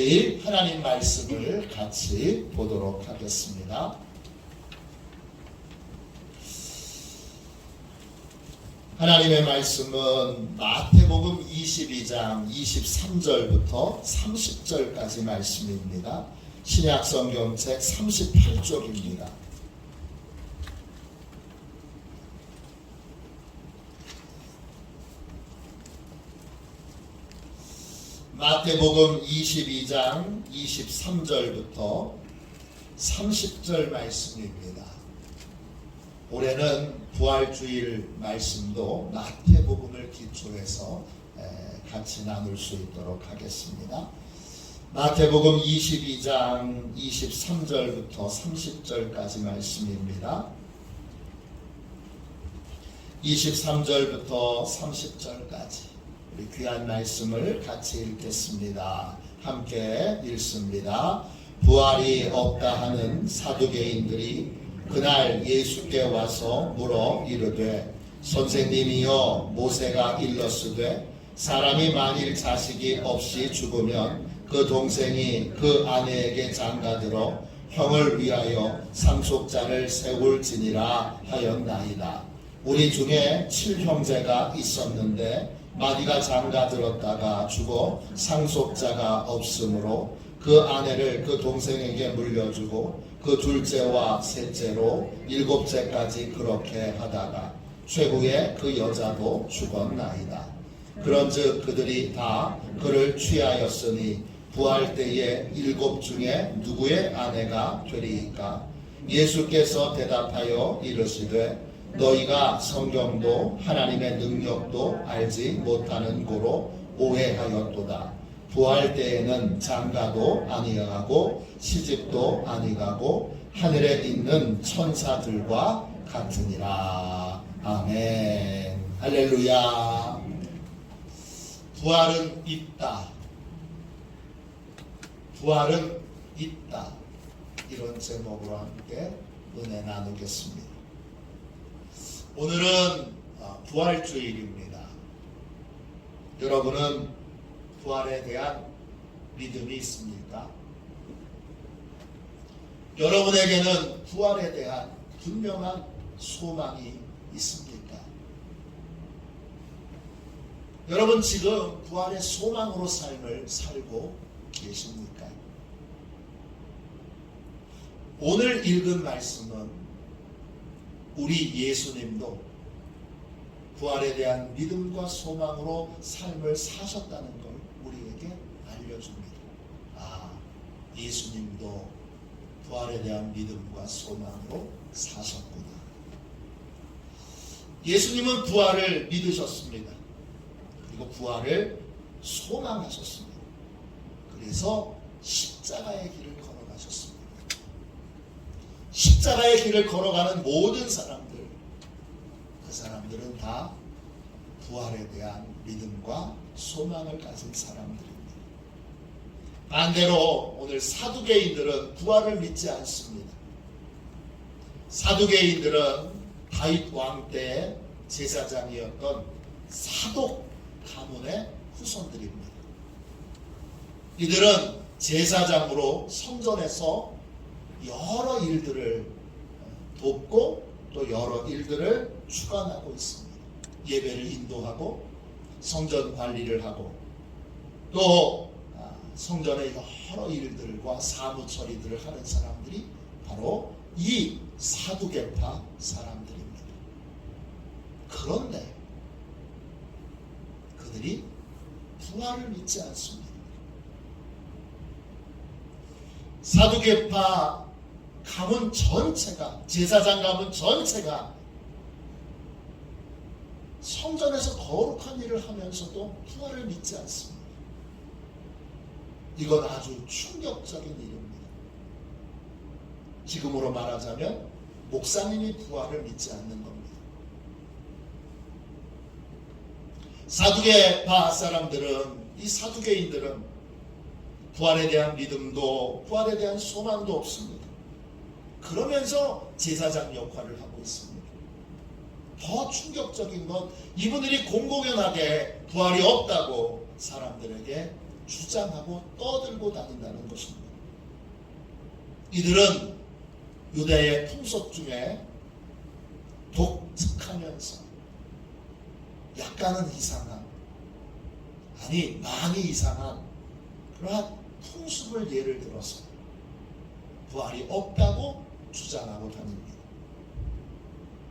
우리 하나님 말씀을 같이 보도록 하겠습니다. 하나님의 말씀은 마태복음 22장 23절부터 30절까지 말씀입니다. 신약성경책 38쪽입니다. 마태복음 22장 23절부터 30절 말씀입니다. 올해는 부활주일 말씀도 마태복음을 기초해서 같이 나눌 수 있도록 하겠습니다. 마태복음 22장 23절부터 30절까지 말씀입니다. 23절부터 30절까지 우리 귀한 말씀을 같이 읽겠습니다. 함께 읽습니다. 부활이 없다 하는 사두개인들이 그날 예수께 와서 물어 이르되 선생님이여 모세가 일렀으되 사람이 만일 자식이 없이 죽으면 그 동생이 그 아내에게 장가들어 형을 위하여 상속자를 세울지니라 하였나이다. 우리 중에 7형제가 있었는데 마디가 장가들었다가 죽어 상속자가 없으므로 그 아내를 그 동생에게 물려주고 그 둘째와 셋째로 7째까지 그렇게 하다가 최후에 그 여자도 죽었나이다. 그런즉 그들이 다 그를 취하였으니 부활 때에 7 중에 누구의 아내가 되리이까? 예수께서 대답하여 이르시되 너희가 성경도 하나님의 능력도 알지 못하는 고로 오해하였도다. 부활 때에는 장가도 아니하고 시집도 아니가고 하늘에 있는 천사들과 같으니라. 아멘. 할렐루야. 부활은 있다. 부활은 있다. 이런 제목으로 함께 은혜 나누겠습니다. 오늘은 부활주일입니다. 여러분은 부활에 대한 믿음이 있습니까? 여러분에게는 부활에 대한 분명한 소망이 있습니까? 여러분 지금 부활의 소망으로 삶을 살고 계십니까? 오늘 읽은 말씀은 우리 예수님도 부활에 대한 믿음과 소망으로 삶을 사셨다는 걸 우리에게 알려줍니다. 아, 예수님도 부활에 대한 믿음과 소망으로 사셨구나. 예수님은 부활을 믿으셨습니다. 그리고 부활을 소망하셨습니다. 그래서 십자가의 길을 걸어가셨습니다. 십자가의 길을 걸어가는 모든 사람들, 그 사람들은 다 부활에 대한 믿음과 소망을 가진 사람들입니다. 반대로 오늘 사두개인들은 부활을 믿지 않습니다. 사두개인들은 다윗 왕 때 제사장이었던 사독 가문의 후손들입니다. 이들은 제사장으로 성전에서 여러 일들을 돕고 또 여러 일들을 주관하고 있습니다. 예배를 인도하고 성전 관리를 하고 또 성전의 여러 일들과 사무 처리들을 하는 사람들이 바로 이 사두개파 사람들입니다. 그런데 그들이 부활을 믿지 않습니다. 사두개파 가문 전체가, 제사장 가문 전체가 성전에서 거룩한 일을 하면서도 부활을 믿지 않습니다. 이건 아주 충격적인 일입니다. 지금으로 말하자면 목사님이 부활을 믿지 않는 겁니다. 사두개파 사람들은, 이 사두개인들은 부활에 대한 믿음도 부활에 대한 소망도 없습니다. 그러면서 제사장 역할을 하고 있습니다. 더 충격적인 건 이분들이 공공연하게 부활이 없다고 사람들에게 주장하고 떠들고 다닌다는 것입니다. 이들은 유대의 풍속 중에 독특하면서 약간은 이상한, 아니 많이 이상한 그러한 풍습을 예를 들어서 부활이 없다고 주장하고 다닙니다.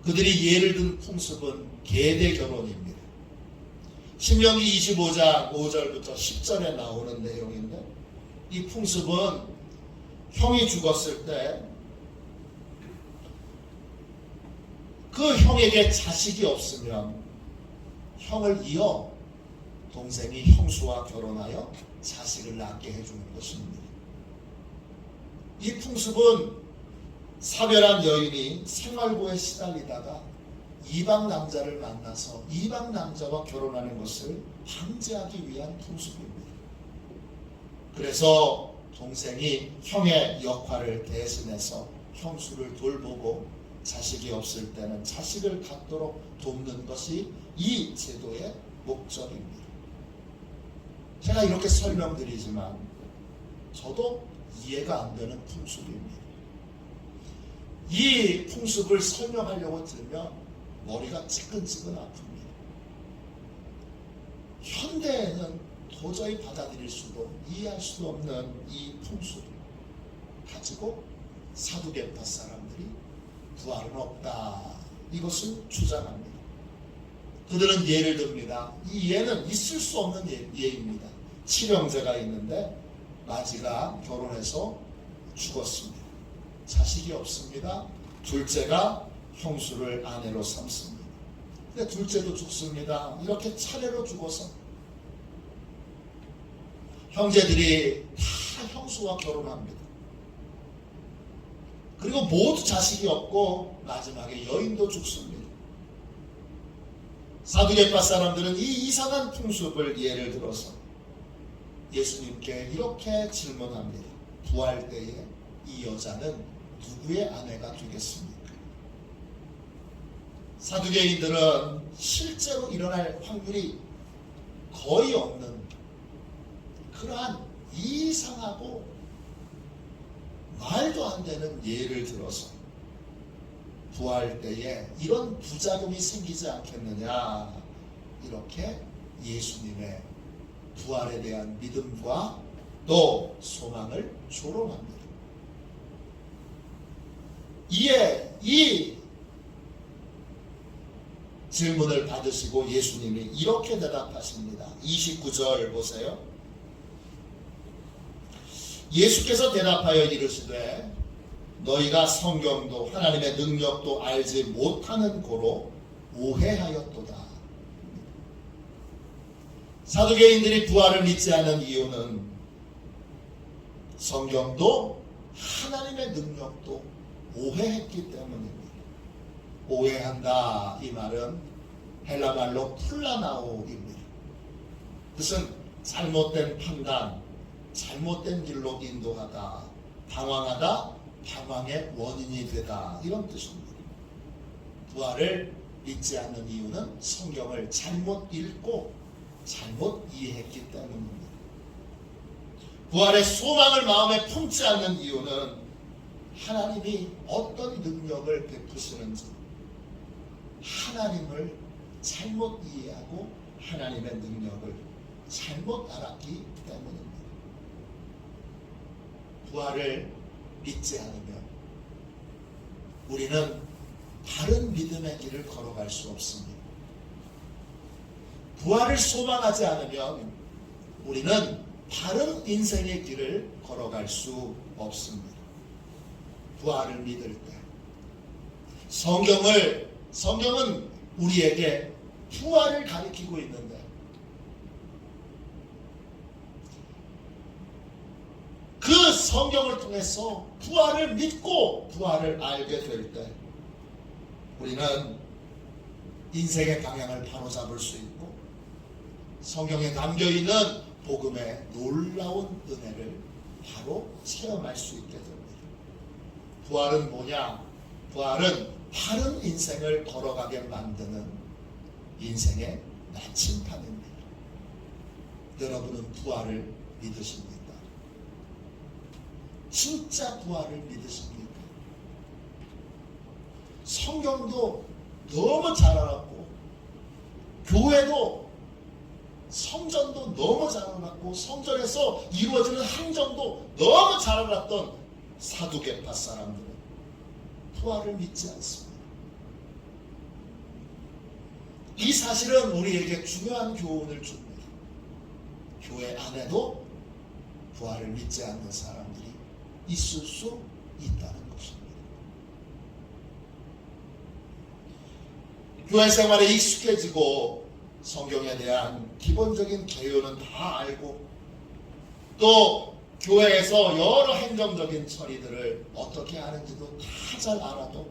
그들이 예를 든 풍습은 계대 결혼입니다. 신명기 25장 5절부터 10절에 나오는 내용인데, 이 풍습은 형이 죽었을 때 그 형에게 자식이 없으면 형을 이어 동생이 형수와 결혼하여 자식을 낳게 해주는 것입니다. 이 풍습은 사별한 여인이 생활고에 시달리다가 이방 남자를 만나서 이방 남자와 결혼하는 것을 방지하기 위한 풍습입니다. 그래서 동생이 형의 역할을 대신해서 형수를 돌보고 자식이 없을 때는 자식을 갖도록 돕는 것이 이 제도의 목적입니다. 제가 이렇게 설명드리지만 저도 이해가 안 되는 풍습입니다. 이 풍습을 설명하려고 들면 머리가 찌끈찌끈 아픕니다. 현대에는 도저히 받아들일 수도 이해할 수도 없는 이 풍습을 가지고 사두개파 사람들이 부활은 없다, 이것을 주장합니다. 그들은 예를 듭니다. 이 예는 있을 수 없는 예입니다. 칠형제가 있는데 마지가 결혼해서 죽었습니다. 자식이 없습니다. 둘째가 형수를 아내로 삼습니다. 근데 둘째도 죽습니다. 이렇게 차례로 죽어서 형제들이 다 형수와 결혼합니다. 그리고 모두 자식이 없고 마지막에 여인도 죽습니다. 사두개파 사람들은 이 이상한 풍습을 예를 들어서 예수님께 이렇게 질문합니다. 부활 때에 이 여자는 누구의 아내가 되겠습니까? 사두개인들은 실제로 일어날 확률이 거의 없는 그러한 이상하고 말도 안 되는 예를 들어서 부활 때에 이런 부작용이 생기지 않겠느냐, 이렇게 예수님의 부활에 대한 믿음과 또 소망을 조롱합니다. 이에 이 질문을 받으시고 예수님이 이렇게 대답하십니다. 29절 보세요. 예수께서 대답하여 이르시되 너희가 성경도 하나님의 능력도 알지 못하는 고로 오해하였도다. 사두개인들이 부활을 믿지 않은 이유는 성경도 하나님의 능력도 오해했기 때문입니다. 오해한다, 이 말은 헬라말로 플라나오입니다. 뜻은 잘못된 판단, 잘못된 길로 인도하다, 방황하다, 방황의 원인이 되다, 이런 뜻입니다. 부활을 믿지 않는 이유는 성경을 잘못 읽고 잘못 이해했기 때문입니다. 부활의 소망을 마음에 품지 않는 이유는 하나님이 어떤 능력을 베푸시는지 하나님을 잘못 이해하고 하나님의 능력을 잘못 알았기 때문입니다. 부활을 믿지 않으면 우리는 다른 믿음의 길을 걸어갈 수 없습니다. 부활을 소망하지 않으면 우리는 다른 인생의 길을 걸어갈 수 없습니다. 부활을 믿을 때 성경은 우리에게 부활을 가리키고 있는데 그 성경을 통해서 부활을 믿고 부활을 알게 될 때 우리는 인생의 방향을 바로잡을 수 있고 성경에 담겨있는 복음의 놀라운 은혜를 바로 체험할 수 있게 됩니다. 부활은 뭐냐? 부활은 바른 인생을 걸어가게 만드는 인생의 나침판입니다. 여러분은 부활을 믿으십니까? 진짜 부활을 믿으십니까? 성경도 너무 잘 알았고, 교회도 성전도 너무 잘 알았고, 성전에서 이루어지는 행정도 너무 잘 알았던 사두개파 사람들은 부활을 믿지 않습니다. 이 사실은 우리에게 중요한 교훈을 줍니다. 교회 안에도 부활을 믿지 않는 사람들이 있을 수 있다는 것입니다. 교회 생활에 익숙해지고 성경에 대한 기본적인 개요는 다 알고, 또 교회에서 여러 행정적인 처리들을 어떻게 하는지도 다 잘 알아도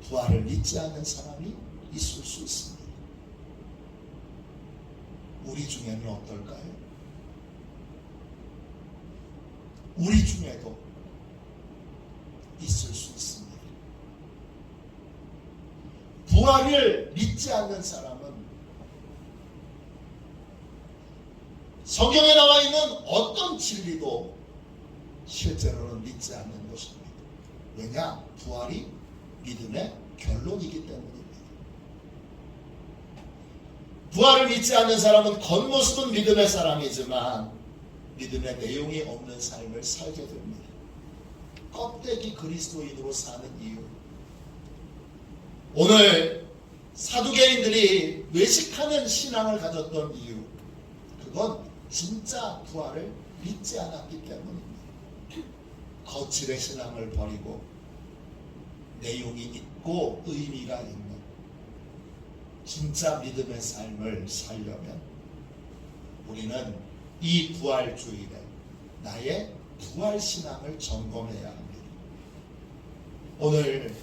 부활을 믿지 않는 사람이 있을 수 있습니다. 우리 중에는 어떨까요? 우리 중에도 있을 수 있습니다. 부활을 믿지 않는 사람은 성경에 나와 있는 어떤 진리도 실제로는 믿지 않는 것입니다. 왜냐? 부활이 믿음의 결론이기 때문입니다. 부활을 믿지 않는 사람은 겉모습은 믿음의 사람이지만 믿음의 내용이 없는 삶을 살게 됩니다. 껍데기 그리스도인으로 사는 이유. 오늘 사두개인들이 외식하는 신앙을 가졌던 이유, 그건 진짜 부활을 믿지 않았기 때문입니다. 거칠의 신앙을 버리고 내용이 있고 의미가 있는 진짜 믿음의 삶을 살려면 우리는 이 부활주일에 나의 부활신앙을 점검해야 합니다. 오늘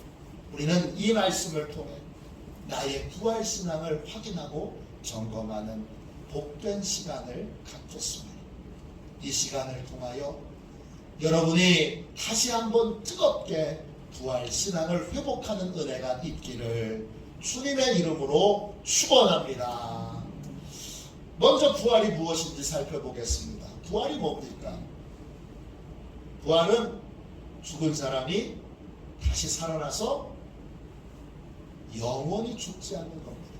우리는 이 말씀을 통해 나의 부활신앙을 확인하고 점검하는 복된 시간을 갖겠습니다. 이 시간을 통하여 여러분이 다시 한번 뜨겁게 부활신앙을 회복하는 은혜가 있기를 주님의 이름으로 축원합니다. 먼저 부활이 무엇인지 살펴보겠습니다. 부활이 뭡니까? 부활은 죽은 사람이 다시 살아나서 영원히 죽지 않는 겁니다.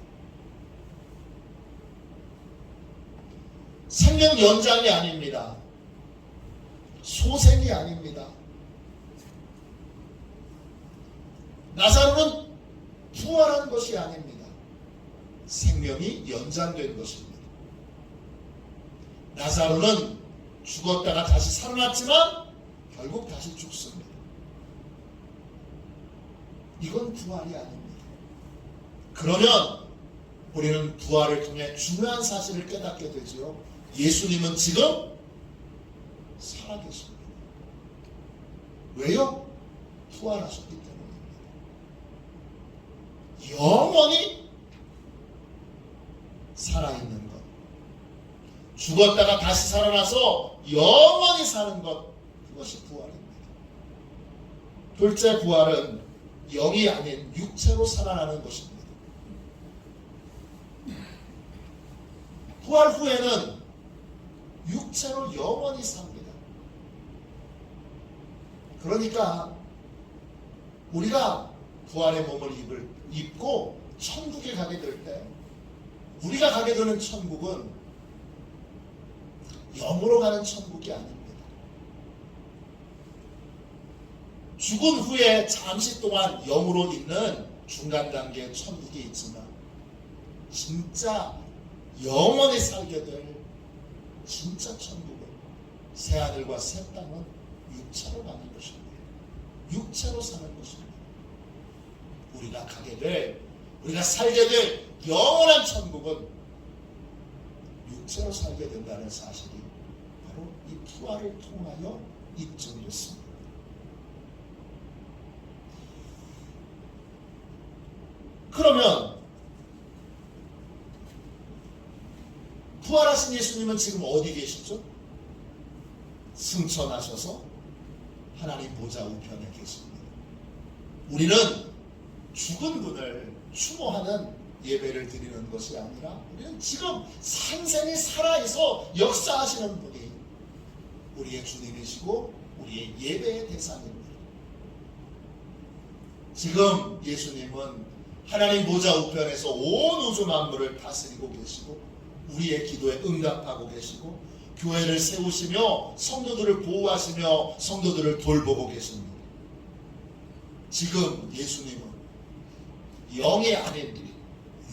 생명 연장이 아닙니다. 소생이 아닙니다. 나사로는 부활한 것이 아닙니다. 생명이 연장된 것입니다. 나사로는 죽었다가 다시 살아났지만 결국 다시 죽습니다. 이건 부활이 아닙니다. 그러면 우리는 부활을 통해 중요한 사실을 깨닫게 되지요. 예수님은 지금 살아계십니다. 왜요? 부활하셨기 때문입니다. 영원히 살아있는 것, 죽었다가 다시 살아나서 영원히 사는 것, 그것이 부활입니다. 둘째, 부활은 영이 아닌 육체로 살아나는 것입니다. 부활 후에는 육체로 영원히 삽니다. 그러니까 우리가 부활의 몸을 입고 천국에 가게 될 때 우리가 가게 되는 천국은 영으로 가는 천국이 아닙니다. 죽은 후에 잠시 동안 영으로 있는 중간 단계의 천국이 있지만 진짜 영원히 살게 될 진짜 천국은 새하늘과 새 땅은 육체로 가는 것입니다. 육체로 사는 것입니다. 우리가 살게 될 영원한 천국은 육체로 살게 된다는 사실이 바로 이 부활을 통하여 입증됐습니다. 그러면 부활하신 예수님은 지금 어디 계시죠? 승천하셔서 하나님 보좌 우편에 계십니다. 우리는 죽은 분을 추모하는 예배를 드리는 것이 아니라 우리는 지금 생생히 살아있어 역사하시는 분이 우리의 주님이시고 우리의 예배의 대상입니다. 지금 예수님은 하나님 보좌 우편에서 온 우주 만물을 다스리고 계시고 우리의 기도에 응답하고 계시고 교회를 세우시며 성도들을 보호하시며 성도들을 돌보고 계십니다. 지금 예수님은 영이 아닌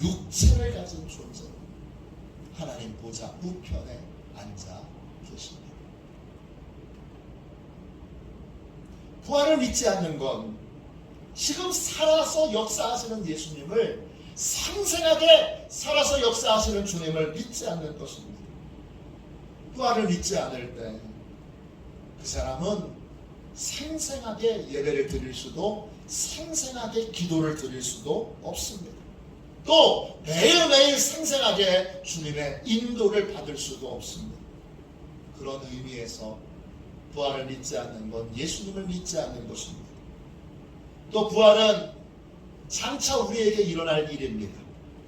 육체를 가진 존재로 하나님 보좌 우편에 앉아 계십니다. 부활을 믿지 않는 건 지금 살아서 역사하시는 예수님을 생생하게 살아서 역사하시는 주님을 믿지 않는 것입니다. 부활을 믿지 않을 때 그 사람은 생생하게 예배를 드릴 수도 생생하게 기도를 드릴 수도 없습니다. 또 매일매일 생생하게 주님의 인도를 받을 수도 없습니다. 그런 의미에서 부활을 믿지 않는 건 예수님을 믿지 않는 것입니다. 또 부활은 장차 우리에게 일어날 일입니다.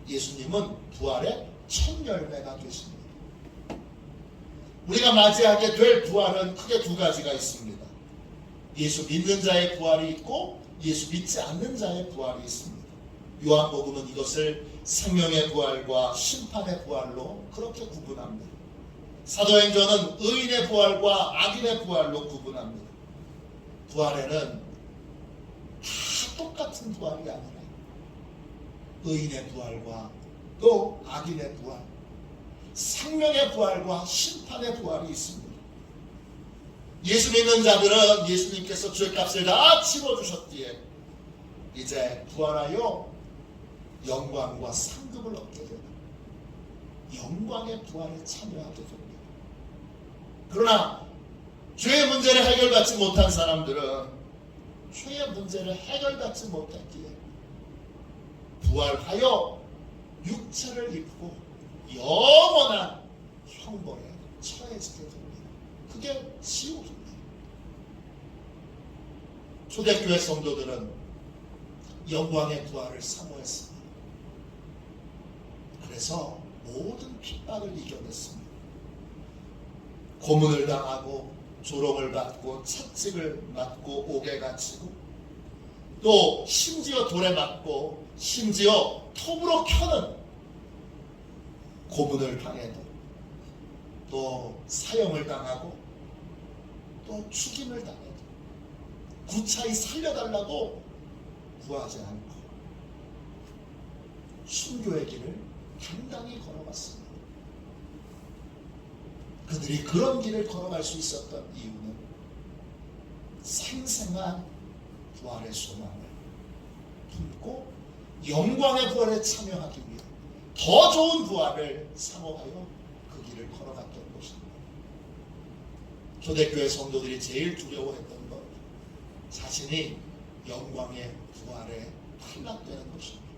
예수님은 부활의 첫 열매가 되십니다. 우리가 맞이하게 될 부활은 크게 두 가지가 있습니다. 예수 믿는 자의 부활이 있고 예수 믿지 않는 자의 부활이 있습니다. 요한복음은 이것을 생명의 부활과 심판의 부활로 그렇게 구분합니다. 사도행전은 의인의 부활과 악인의 부활로 구분합니다. 부활에는 다 똑같은 부활이 아니라 의인의 부활과 또 악인의 부활, 생명의 부활과 심판의 부활이 있습니다. 예수 믿는 자들은 예수님께서 죄값을 다 치러주셨기에 이제 부활하여 영광과 상급을 얻게 됩니다. 영광의 부활에 참여하게 됩니다. 그러나 죄의 문제를 해결받지 못한 사람들은 죄의 문제를 해결받지 못했기에 부활하여 육체를 입고 영원한 형벌에 처해지게 됩니다. 그게 지옥입니다. 초대교회 성도들은 영광의 부활을 사모했습니다. 그래서 모든 핍박을 이겨냈습니다. 고문을 당하고 조롱을 받고 채찍을 맞고 옥에 갇히고 또 심지어 돌에 맞고 심지어 톱으로 켜는 고문을 당해도 또 사형을 당하고 또 죽임을 당해도 구차히 살려달라고 구하지 않고 순교의 길을 당당히 걸어갔습니다. 그들이 그런 길을 걸어갈 수 있었던 이유는 생생한 부활의 소망을 품고 영광의 부활에 참여하기 위해 더 좋은 부활을 사모하여 그 길을 걸어갔던 것입니다. 초대교회 성도들이 제일 두려워했던 것, 자신이 영광의 부활에 탈락되는 것입니다.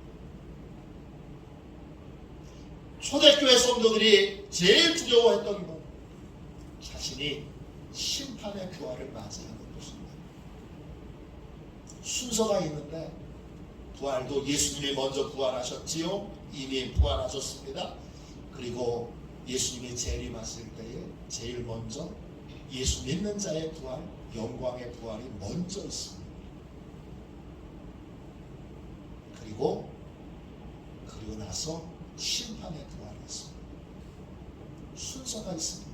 초대교회 성도들이 제일 두려워했던 것, 자신이 심판의 부활을 맞이하는 것입니다. 순서가 있는데 부활도 예수님이 먼저 부활하셨지요. 이미 부활하셨습니다. 그리고 예수님이 재림하실 때에 제일 먼저 예수 믿는 자의 부활, 영광의 부활이 먼저 있습니다. 그리고 나서 심판의 부활이 있습니다. 순서가 있습니다.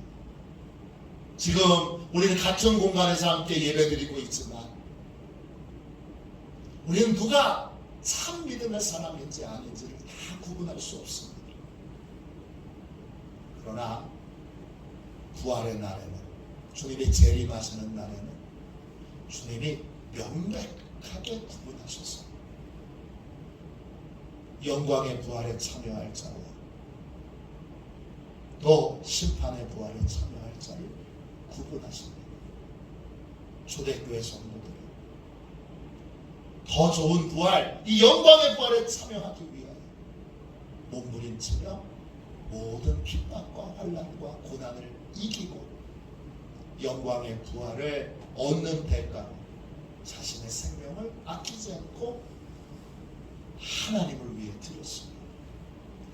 지금 우리는 같은 공간에서 함께 예배드리고 있지만 우리는 누가 참 믿음의 사람인지 아닌지를 다 구분할 수 없습니다. 그러나 부활의 날에는, 주님이 재림하시는 날에는 주님이 명백하게 구분하셔서 영광의 부활에 참여할 자와 또 심판의 부활에 참여할 자를 구분하십니다. 초대교회 성도들이 더 좋은 부활, 이 영광의 부활에 참여하기 위하여 몸부림치며 모든 핍박과 환난과 고난을 이기고 영광의 부활을 얻는 대가로 자신의 생명을 아끼지 않고 하나님을 위해 드렸습니다.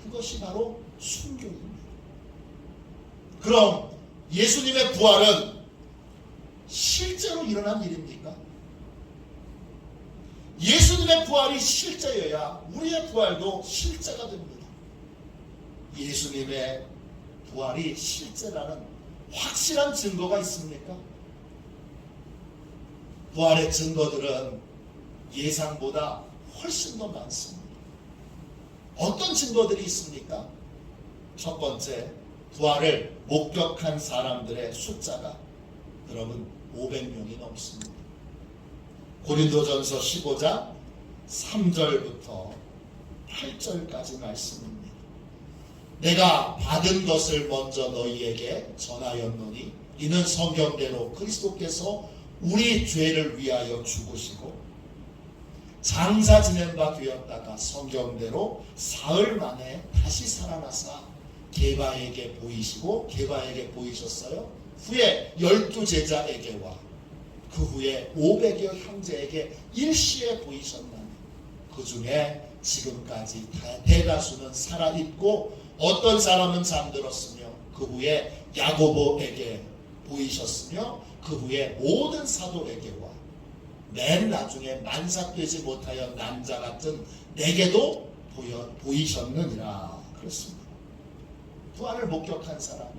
그것이 바로 순교입니다. 그럼 예수님의 부활은 실제로 일어난 일입니까? 예수님의 부활이 실제여야 우리의 부활도 실제가 됩니다. 예수님의 부활이 실제라는 확실한 증거가 있습니까? 부활의 증거들은 예상보다 훨씬 더 많습니다. 어떤 증거들이 있습니까? 첫 번째, 부활을 목격한 사람들의 숫자가 여러분 500명이 넘습니다. 고린도전서 15장 3절부터 8절까지 말씀입니다. 내가 받은 것을 먼저 너희에게 전하였노니 이는 성경대로 그리스도께서 우리 죄를 위하여 죽으시고 장사 지낸 바 되었다가 성경대로 사흘 만에 다시 살아나사 게바에게 보이시고 게바에게 보이셨어요. 후에 12제자에게와 그 후에 500여 형제에게 일시에 보이셨나니 그 중에 지금까지 대다수는 살아있고 어떤 사람은 잠들었으며 그 후에 야고보에게 보이셨으며 그 후에 모든 사도에게와 맨 나중에 만삭되지 못하여 남자 같은 내게도 보이셨느니라. 그렇습니다. 부활을 목격한 사람이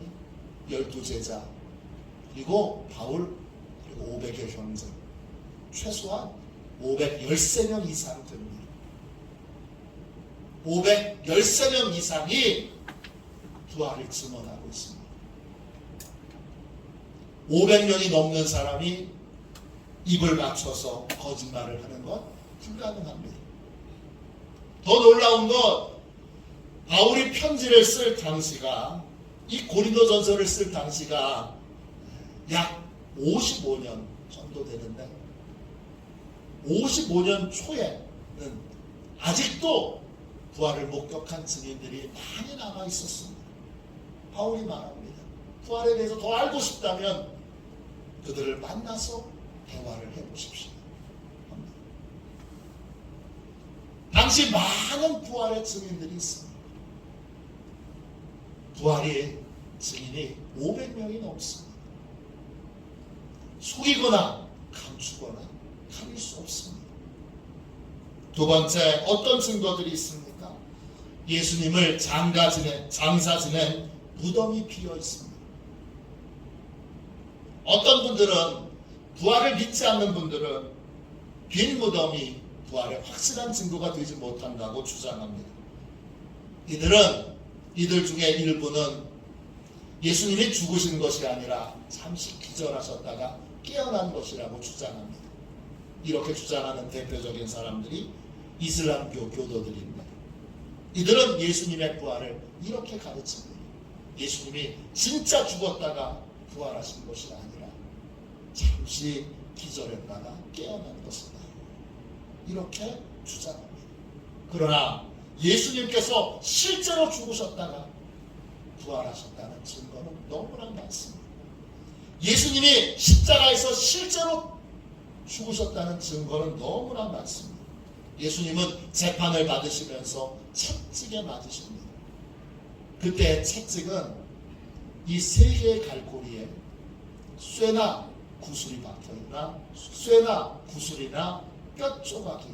12제자 그리고 바울 그리고 500여 형제 최소한 513명 이상 됩니다. 513명 이상이 부활을 증언하고 있습니다. 500명이 넘는 사람이 입을 맞춰서 거짓말을 하는 건 불가능합니다. 더 놀라운 건 바울이 편지를 쓸 당시가 이 고린도전서를 쓸 당시가 약 55년 정도 되는데 55년 초에는 아직도 부활을 목격한 증인들이 많이 남아 있었습니다. 바울이 말합니다. 부활에 대해서 더 알고 싶다면 그들을 만나서 대화를 해보십시오. 당시 많은 부활의 증인들이 있습니다. 부활의 증인이 500명이 넘습니다. 속이거나 감추거나 가릴 수 없습니다. 두 번째, 어떤 증거들이 있습니까? 예수님을 장사 지낸 무덤이 비어 있습니다. 어떤 분들은 부활을 믿지 않는 분들은 빈 무덤이 부활의 확실한 증거가 되지 못한다고 주장합니다. 이들 중에 일부는 예수님이 죽으신 것이 아니라 잠시 기절하셨다가 깨어난 것이라고 주장합니다. 이렇게 주장하는 대표적인 사람들이 이슬람교 교도들입니다. 이들은 예수님의 부활을 이렇게 가르칩니다. 예수님이 진짜 죽었다가 부활하신 것이 아니라 잠시 기절했다가 깨어난 것이다. 이렇게 주장합니다. 그러나 예수님께서 실제로 죽으셨다가 부활하셨다는 증거는 너무나 많습니다. 예수님이 십자가에서 실제로 죽으셨다는 증거는 너무나 많습니다. 예수님은 재판을 받으시면서 채찍에 맞으십니다. 그때 채찍은 이 세 개의 갈고리에 쇠나 구슬이 박혀있나 쇠나 구슬이나 뼈 조각이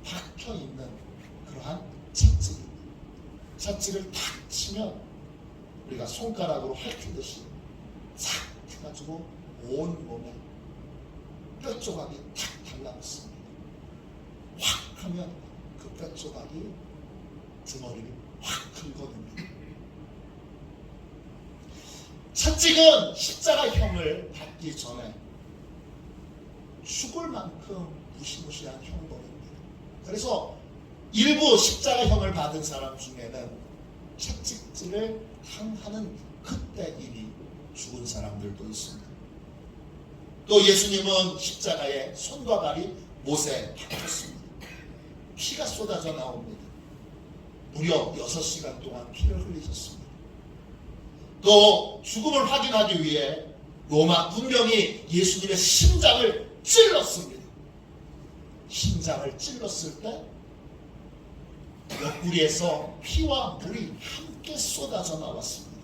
박혀있는 그러한 채찍입니다. 채찍을 탁 치면 우리가 손가락으로 핥히듯이 싹 해가지고 온 몸에 뼈 조각이 탁 달라붙습니다. 확 하면 그 뼈 조각이 등어리를 확 긁어냅니다. 채찍은 십자가형을 받기 전에 죽을 만큼 무시무시한 형벌입니다. 그래서 일부 십자가형을 받은 사람 중에는 채찍질을 당하는 그때 이미 죽은 사람들도 있습니다. 또 예수님은 십자가에 손과 발이 못에 박혔습니다. 피가 쏟아져 나옵니다. 무려 6시간 동안 피를 흘리셨습니다. 또 죽음을 확인하기 위해 로마 군병이 예수님의 심장을 찔렀습니다. 심장을 찔렀을 때 옆구리에서 피와 물이 함께 쏟아져 나왔습니다.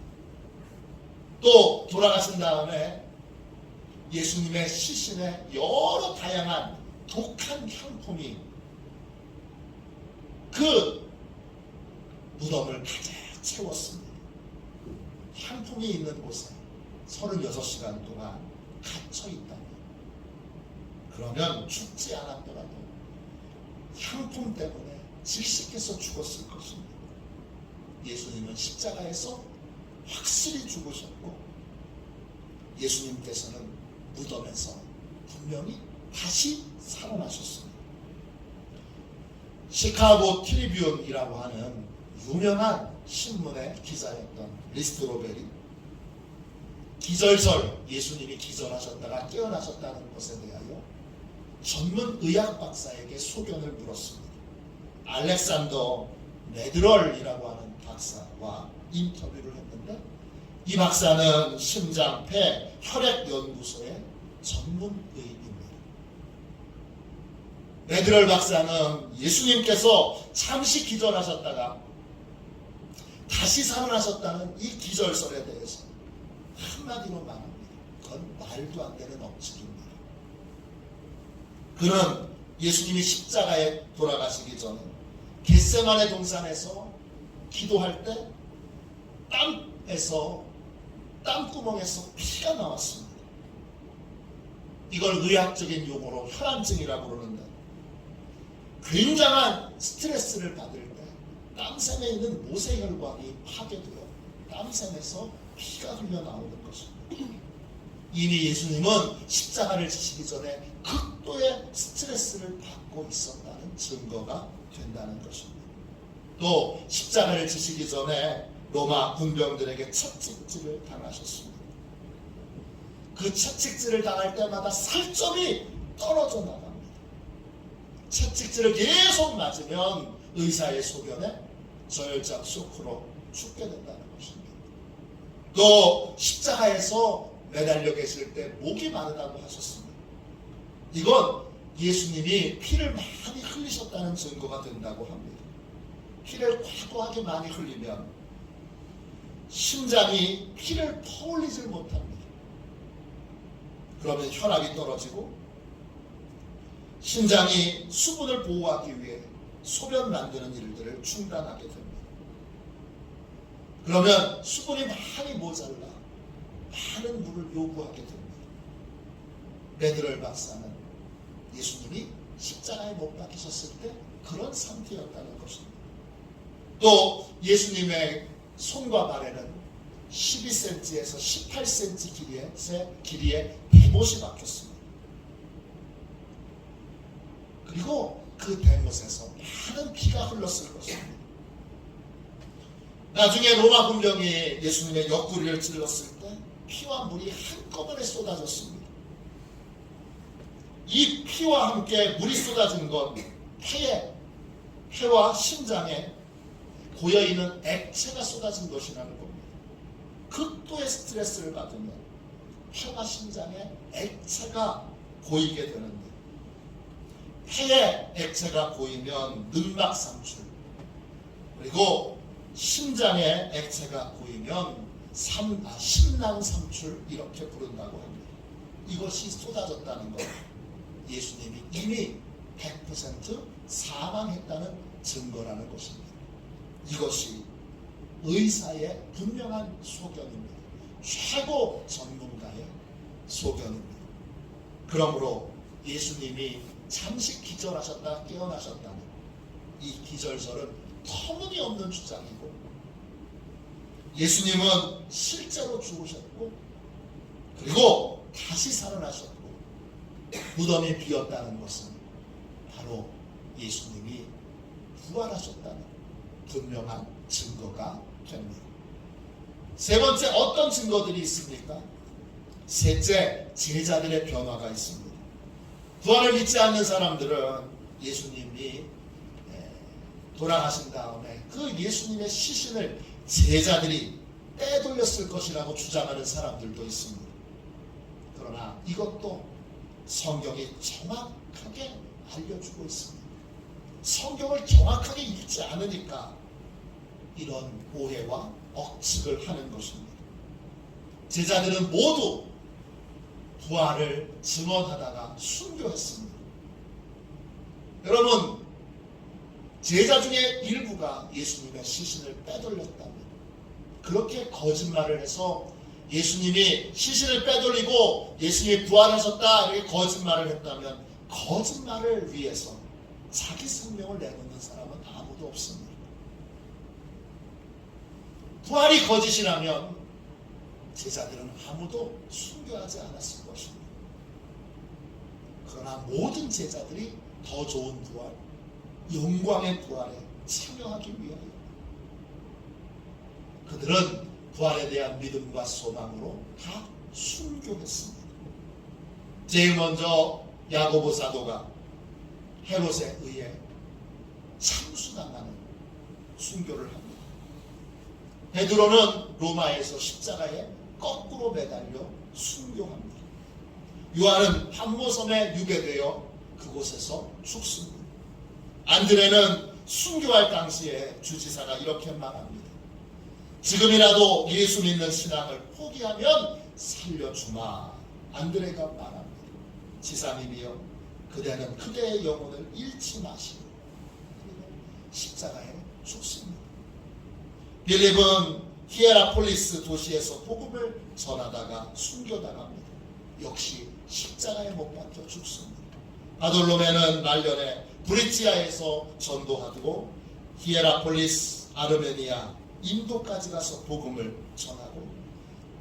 또 돌아가신 다음에 예수님의 시신에 여러 다양한 독한 향품이 그 무덤을 가득 채웠습니다. 향품이 있는 곳에 36시간 동안 갇혀 있다면, 그러면 죽지 않았더라도 향품 때문에 질식해서 죽었을 것입니다. 예수님은 십자가에서 확실히 죽으셨고, 예수님께서는 무덤에서 분명히 다시 살아나셨습니다. 시카고 트리뷴이라고 하는 유명한 신문의 기자였던 리스트로벨이 기절설, 예수님이 기절하셨다가 깨어나셨다는 것에 대하여 전문 의학 박사에게 소견을 물었습니다. 알렉산더 메드럴이라고 하는 박사와 인터뷰를 했는데, 이 박사는 심장, 폐, 혈액 연구소의 전문 의입니다. 메드럴 박사는 예수님께서 잠시 기절하셨다가 다시 살아나셨다는 이 기절설에 대해서 한마디로 말합니다. 그건 말도 안 되는 억측입니다. 그는 예수님이 십자가에 돌아가시기 전에 겟세마네 동산에서 기도할 때 땀구멍에서 피가 나왔습니다. 이걸 의학적인 용어로 혈안증이라고 부르는데, 굉장한 스트레스를 받을 때 땀샘에 있는 모세혈관이 파괴되어 땀샘에서 피가 흘러나오는 것입니다. 이미 예수님은 십자가를 지시기 전에 극도의 스트레스를 받고 있었다는 증거가 된다는 것입니다. 또 십자가를 지시기 전에 로마 군병들에게 채찍질을 당하셨습니다. 그 채찍질을 당할 때마다 살점이 떨어져 나갑니다. 채찍질을 계속 맞으면 의사의 소견에 저혈장 쇼크로 죽게 된다는 것입니다. 또 십자가에서 매달려 계실 때 목이 마르다고 하셨습니다. 이건 예수님이 피를 많이 흘리셨다는 증거가 된다고 합니다. 피를 과도하게 많이 흘리면 심장이 피를 퍼올리질 못합니다. 그러면 혈압이 떨어지고 심장이 수분을 보호하기 위해 소변 만드는 일들을 중단하게 됩니다. 그러면 수분이 많이 모자라 많은 물을 요구하게 됩니다. 메드럴 박사는 예수님이 십자가에 못 박히셨을 때 그런 상태였다는 것입니다. 또 예수님의 손과 발에는 12cm에서 18cm 길이의 대못이 박혔습니다. 그리고 그 대못에서 많은 피가 흘렀을 것입니다. 나중에 로마 군병이 예수님의 옆구리를 찔렀을 때 피와 물이 한꺼번에 쏟아졌습니다. 이 피와 함께 물이 쏟아진 건 폐와 심장에 고여있는 액체가 쏟아진 것이라는 겁니다. 극도의 스트레스를 받으면 폐와 심장에 액체가 고이게 되는데, 폐에 액체가 고이면 능막 상출, 그리고 심장에 액체가 고이면 심낭 상출, 이렇게 부른다고 합니다. 이것이 쏟아졌다는 것, 예수님이 이미 100% 사망했다는 증거라는 것입니다. 이것이 의사의 분명한 소견입니다. 최고 전문가의 소견입니다. 그러므로 예수님이 잠시 기절하셨다 깨어나셨다는 이 기절설은 터무니없는 주장이고, 예수님은 실제로 죽으셨고 그리고 다시 살아나셨고 무덤이 비었다는 것은 바로 예수님이 부활하셨다는 분명한 증거가 됩니다. 세 번째, 어떤 증거들이 있습니까? 셋째, 제자들의 변화가 있습니다. 부활을 믿지 않는 사람들은 예수님이 돌아가신 다음에 그 예수님의 시신을 제자들이 빼돌렸을 것이라고 주장하는 사람들도 있습니다. 그러나 이것도 성경이 정확하게 알려주고 있습니다. 성경을 정확하게 읽지 않으니까 이런 오해와 억측을 하는 것입니다. 제자들은 모두 부활을 증언하다가 순교했습니다. 여러분, 제자 중에 일부가 예수님의 시신을 빼돌렸답니다. 그렇게 거짓말을 해서 예수님이 시신을 빼돌리고 예수님이 부활하셨다 이렇게 거짓말을 했다면 거짓말을 위해서 자기 생명을 내놓는 사람은 아무도 없습니다. 부활이 거짓이라면 제자들은 아무도 순교하지 않았을 것입니다. 그러나 모든 제자들이 더 좋은 부활, 영광의 부활에 참여하기 위하여 그들은 부활에 대한 믿음과 소망으로 다 순교했습니다. 제일 먼저 야고보 사도가 헤롯에 의해 참수당하는 순교를 합니다. 베드로는 로마에서 십자가에 거꾸로 매달려 순교합니다. 요한은 판모섬에 유배되어 그곳에서 죽습니다. 안드레는 순교할 당시에 주지사가 이렇게 말합니다. 지금이라도 예수 믿는 신앙을 포기하면 살려주마. 안드레가 말합니다. 지사님이여, 그대는 그대의 영혼을 잃지 마시고 십자가에 죽습니다. 빌립은 히에라폴리스 도시에서 복음을 전하다가 순교당합니다. 역시 십자가에 못 박혀 죽습니다. 바돌로메는 말년에 브리치아에서 전도하고 히에라폴리스, 아르메니아, 인도까지 가서 복음을 전하고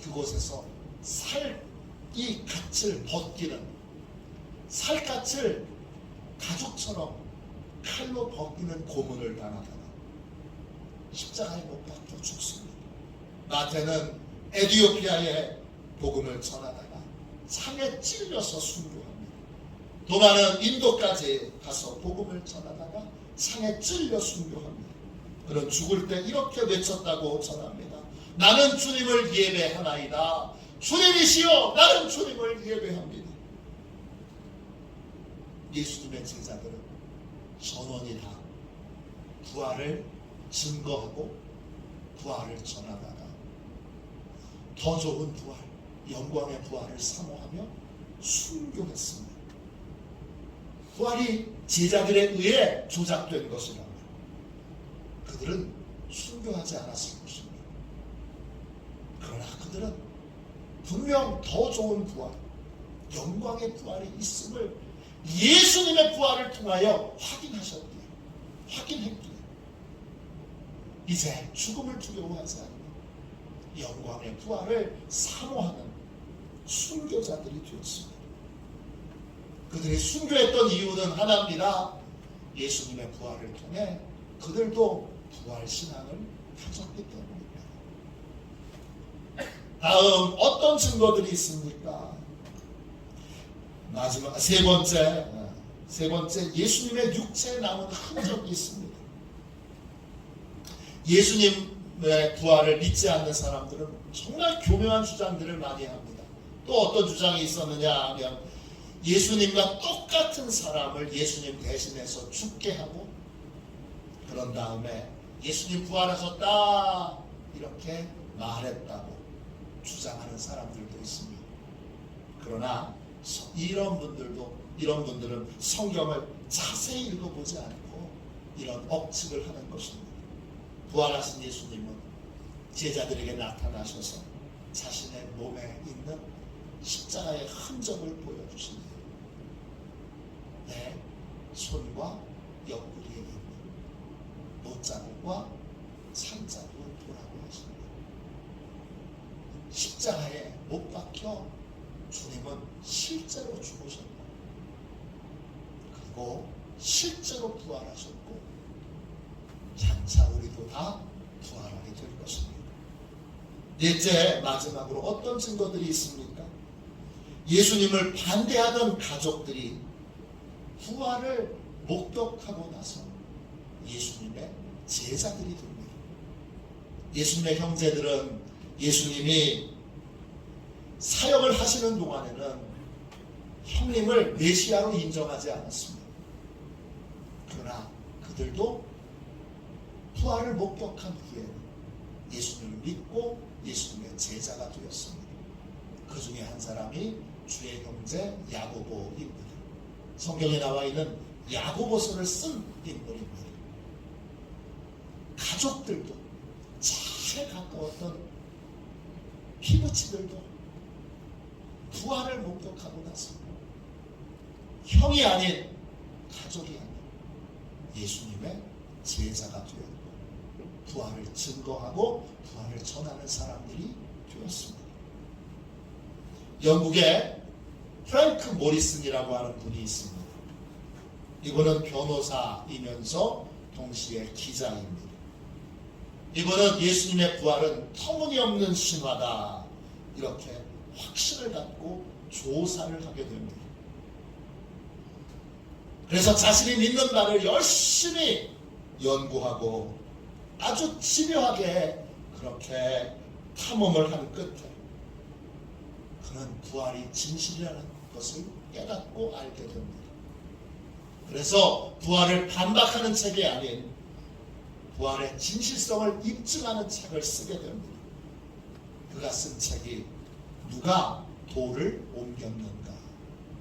그곳에서 이 갓을 벗기는 살갗을 가죽처럼 칼로 벗기는 고문을 당하다가 십자가에 못 박혀 죽습니다. 마태는 에티오피아에 복음을 전하다가 창에 찔려서 순교합니다. 도마는 인도까지 가서 복음을 전하다가 창에 찔려 순교합니다. 그는 죽을 때 이렇게 외쳤다고 전합니다. 나는 주님을 예배하나이다. 주님이시여, 나는 주님을 예배합니다. 예수님의 제자들은 전원이 다 부활을 증거하고 부활을 전하다가 더 좋은 부활, 영광의 부활을 사모하며 순교했습니다. 부활이 제자들에 의해 조작된 것이라면 그들은 순교하지 않았을 것입니다. 그러나 그들은 분명 더 좋은 부활, 영광의 부활이 있음을 예수님의 부활을 통하여 확인했기에 이제 죽음을 두려워하지 않는 영광의 부활을 사모하는 순교자들이 되었습니다. 그들이 순교했던 이유는 하나입니다. 예수님의 부활을 통해 그들도 부활 신앙을 가졌기 때문입니다. 다음 어떤 증거들이 있습니까? 마지막 세 번째 예수님의 육체에 남은 흔적이 있습니다. 예수님의 부활을 믿지 않는 사람들은 정말 교묘한 주장들을 많이 합니다. 또 어떤 주장이 있었느냐 하면 예수님과 똑같은 사람을 예수님 대신해서 죽게 하고 그런 다음에 예수님 부활하셨다 이렇게 말했다고 주장하는 사람들도 있습니다. 그러나 이런 분들은 성경을 자세히 읽어보지 않고 이런 억측을 하는 것입니다. 부활하신 예수님은 제자들에게 나타나셔서 자신의 몸에 있는 십자가의 흔적을 보여주십니다. 내 손과 옆구리에 있는 못자국과 산자국을 보라고 하십니다. 십자가에 못 박혀 주님은 실제로 죽으셨고 그리고 실제로 부활하셨고 장차 우리도 다 부활하게 될 것입니다. 넷째, 마지막으로 어떤 증거들이 있습니까? 예수님을 반대하던 가족들이 부활을 목격하고 나서 예수님의 제자들이 됩니다. 예수님의 형제들은 예수님이 사역을 하시는 동안에는 형님을 메시아로 인정하지 않았습니다. 그러나 그들도 부활을 목격한 후에 예수님을 믿고 예수님의 제자가 되었습니다. 그 중에 한 사람이 주의 형제 야고보입니다. 성경에 나와 있는 야고보서를 쓴 인물입니다. 가족들도, 잘 가까웠던 피부치들도 부활을 목격하고 나서 형이 아닌, 가족이 아닌 예수님의 제자가 되었고 부활을 증거하고 부활을 전하는 사람들이 되었습니다. 영국에 프랭크 모리슨이라고 하는 분이 있습니다. 이분은 변호사이면서 동시에 기자입니다. 이분은 예수님의 부활은 터무니없는 신화다, 이렇게 확신을 갖고 조사를 하게 됩니다. 그래서 자신이 믿는 바를 열심히 연구하고 아주 집요하게 그렇게 탐험을 한 끝에 그는 부활이 진실이라는 것을 깨닫고 알게 됩니다. 그래서 부활을 반박하는 책이 아닌 부활의 진실성을 입증하는 책을 쓰게 됩니다. 그가 쓴 책이 누가 돌을 옮겼는가,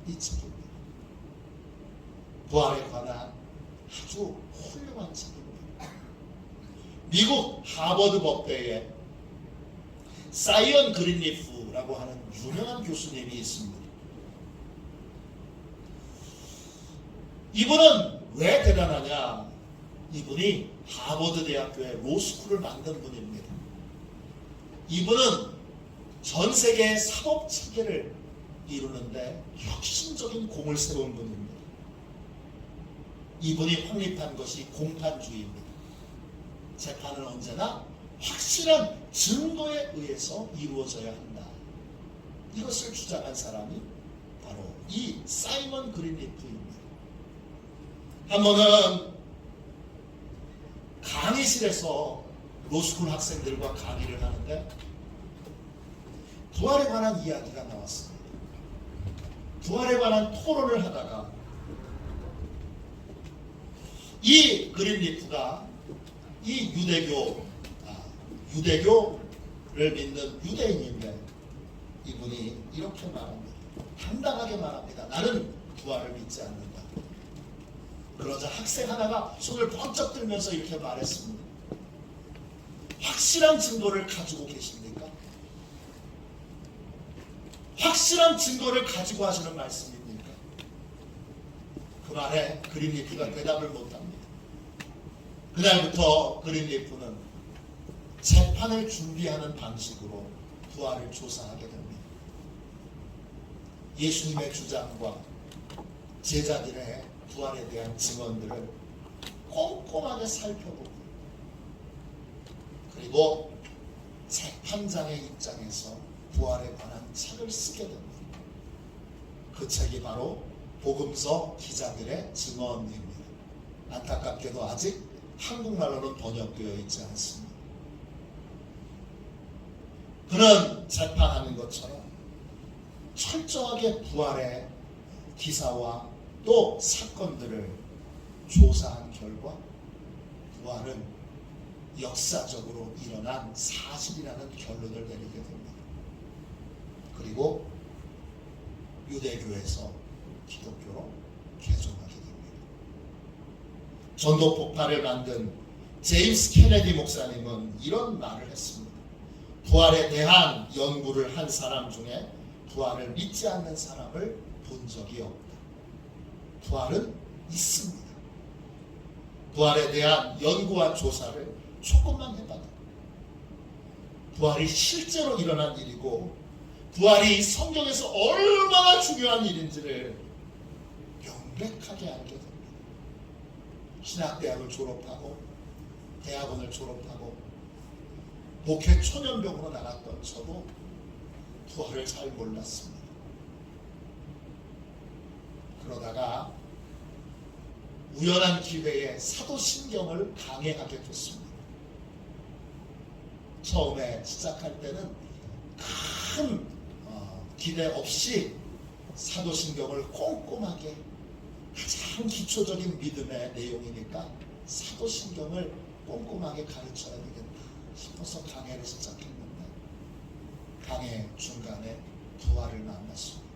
이 책입니다. 부활에 관한 아주 훌륭한 책입니다. 미국 하버드 법대에 사이언 그린리프라고 하는 유명한 교수님이 있습니다. 이분은 왜 대단하냐? 이분이 하버드 대학교의 로스쿨을 만든 분입니다. 이분은 전 세계의 사법 체계를 이루는데 혁신적인 공을 세운 분입니다. 이분이 확립한 것이 공판주의입니다. 재판은 언제나 확실한 증거에 의해서 이루어져야 한다. 이것을 주장한 사람이 바로 이 사이먼 그린리프입니다. 한 번은 강의실에서 로스쿨 학생들과 강의를 하는데 부활에 관한 이야기가 나왔습니다. 부활에 관한 토론을 하다가 이 그린리프가 이 유대교를 믿는 유대인인데 이분이 이렇게 말합니다. 당당하게 말합니다. 나는 부활을 믿지 않는다. 그러자 학생 하나가 손을 번쩍 들면서 이렇게 말했습니다. 확실한 증거를 가지고 계십니까? 확실한 증거를 가지고 하시는 말씀입니까? 그 말에 그린리프가 대답을 못합니다. 그날부터 그린리프는 재판을 준비하는 방식으로 부활을 조사하게 됩니다. 예수님의 주장과 제자들의 부활에 대한 증언들을 꼼꼼하게 살펴보고 그리고 재판장의 입장에서 부활에 관한 책을 쓰게 됩니다. 그 책이 바로 복음서 기자들의 증언입니다. 안타깝게도 아직 한국말로는 번역되어 있지 않습니다. 그는 재판하는 것처럼 철저하게 부활의 기사와 또 사건들을 조사한 결과 부활은 역사적으로 일어난 사실이라는 결론을 내리게 됩니다. 그리고 유대교에서 기독교로 개종하게 됩니다. 전도 폭발을 만든 제임스 케네디 목사님은 이런 말을 했습니다. 부활에 대한 연구를 한 사람 중에 부활을 믿지 않는 사람을 본 적이 없다. 부활은 있습니다. 부활에 대한 연구와 조사를 조금만 해봐도 부활이 실제로 일어난 일이고 부활이 성경에서 얼마나 중요한 일인지를 명백하게 알게 됩니다. 신학대학을 졸업하고 대학원을 졸업하고 목회 초년병으로 나갔던 저도 부활을 잘 몰랐습니다. 그러다가 우연한 기회에 사도신경을 강해하게 됐습니다. 처음에 시작할 때는 큰 기대 없이 사도신경을 꼼꼼하게 가장 기초적인 믿음의 내용이니까 사도신경을 꼼꼼하게 가르쳐야 되겠다 싶어서 강해를 시작했는데 강해 중간에 부활을 만났습니다.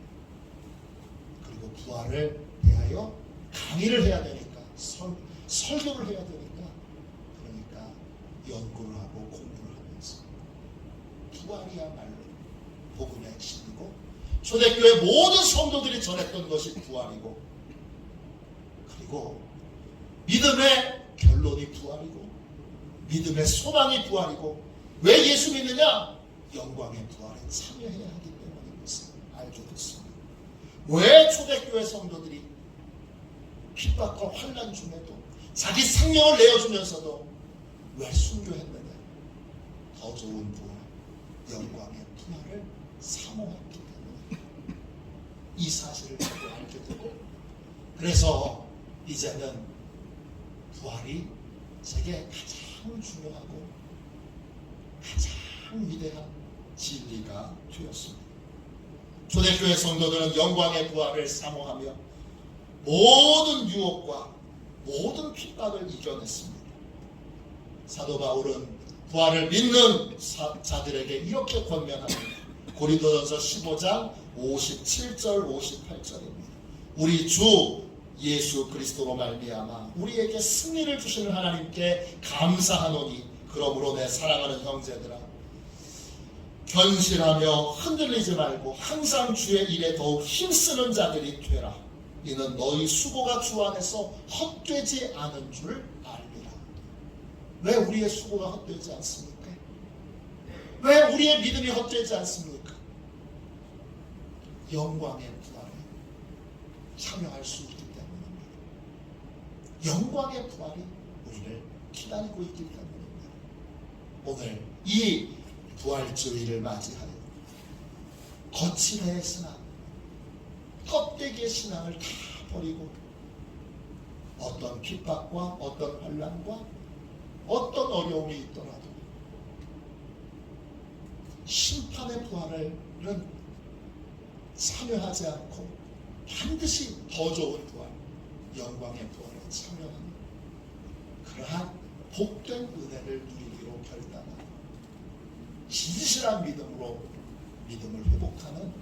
그리고 부활을 대하여 강의를 해야 되니까 설교를 해야 되니까 그러니까 연구를 하고 공부를 하면서 부활이야말로 복음의 핵심이고 초대교회 모든 성도들이 전했던 것이 부활이고 그리고 믿음의 결론이 부활이고 믿음의 소망이 부활이고 왜 예수 믿느냐? 영광의 부활에 참여해야 하기 때문인 것을 알게 됐습니다. 왜 초대교회 성도들이 핍박과 환난 중에도 자기 생명을 내어주면서도 왜 순교했느냐? 더 좋은 부활, 영광의 부활을 사모했기 때문에 이 사실을 저도 알게 되고 그래서 이제는 부활이 제게 가장 중요하고 가장 위대한 진리가 되었습니다. 초대교회 성도들은 영광의 부활을 사모하며 모든 유혹과 모든 핍박을 이겨냈습니다. 사도 바울은 부활을 믿는 자들에게 이렇게 권면합니다. 고린도전서 15장 57절 58절입니다. 우리 주 예수 그리스도로 말미암아 우리에게 승리를 주시는 하나님께 감사하노니 그러므로 내 사랑하는 형제들아 견실하며 흔들리지 말고 항상 주의 일에 더욱 힘쓰는 자들이 되라. 이는 너희 수고가 주 안에서 헛되지 않은 줄 알리라. 왜 우리의 수고가 헛되지 않습니까? 왜 우리의 믿음이 헛되지 않습니까? 영광의 부활에 참여할 수 있기 때문입니다. 영광의 부활이 우리를 기다리고 있기 때문입니다. 오늘 이 부활주의를 맞이하여 거칠의 신앙, 껍데기의 신앙을 다 버리고 어떤 핍박과 어떤 환난과 어떤 어려움이 있더라도 심판의 부활은 참여하지 않고 반드시 더 좋은 부활, 영광의 부활에 참여하는 그러한 복된 은혜를 누리기로 결단하고 진실한 믿음으로 믿음을 회복하는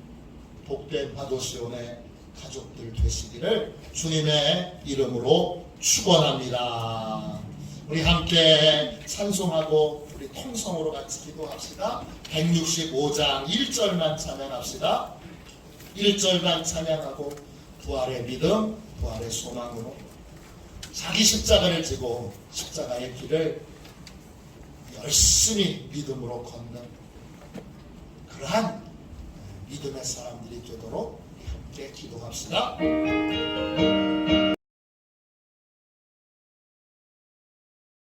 복된 화도시온의 가족들 되시기를 주님의 이름으로 축원합니다. 우리 함께 찬송하고 우리 통성으로 같이 기도합시다. 165장 1절만 찬양합시다. 1절만 찬양하고 부활의 믿음, 부활의 소망으로 자기 십자가를 지고 십자가의 길을 열심히 믿음으로 걷는 그러한 믿음의 사람들이 되도록 함께 기도합시다.